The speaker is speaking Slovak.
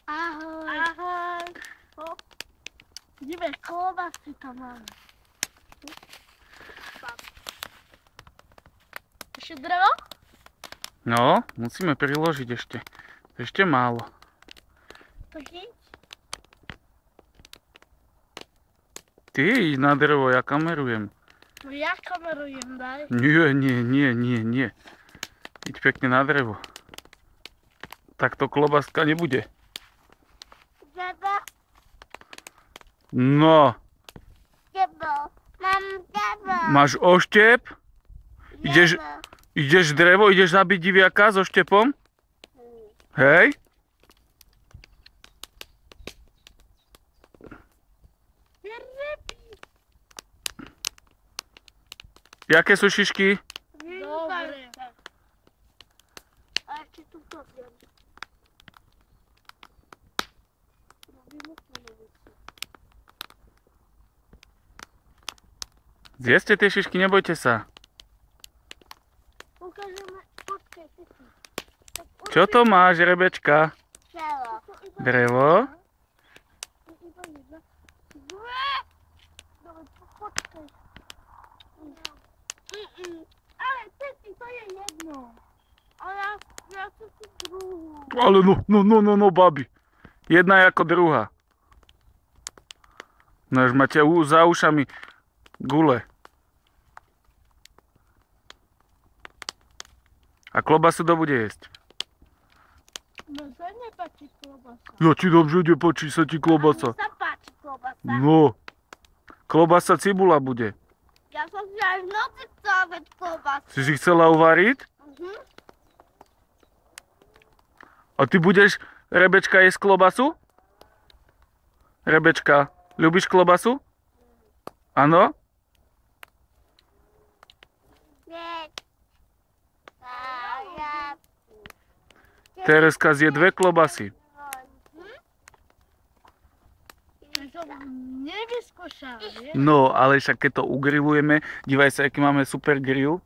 Ahoj. Ahoj. Ideme, klobásy tam máme. Ešte drevo? No, musíme priložiť ešte. Ešte málo. Tak íď. Ty íď na drevo, ja kamerujem. No ja kamerujem, daj. Nie. Íď pekne na drevo. Tak to klobaska nebude. Drevo, No, drevo. Mám drevo. máš oštep? Ideš drevo, ideš zabiť diviaka so štepom? Hej? Jaké sú šišky? Dobre. A ešte tu to viem. Zjeste tie šišky, nebojte sa. Ukážeme, počkaj, ty si. Čo to máš, Rebečka? Drevo. Drevo? Dobre, počkaj. Ale ty, to je jedno. Ale ja chcem si druhú. Ale no, babi. Jedna je ako druhá. No už máte za ušami gule. A klobasu to bude jesť. No sa nepáči klobasa. Ja ti dám, že nepáči sa ti klobasa. Mne sa páči klobasa. No. Klobasa cibula bude. Ja som si aj v noci chcela veď klobasu. Si si chcela uvariť? A ty budeš, Rebečka, jesť klobasu? Rebečka, ľubíš klobasu? Áno? Tereska zje 2 klobasy. To som nevyskúšala, vieš? No, ale však keď to ugrilujeme, dívaj sa, aký máme super grill.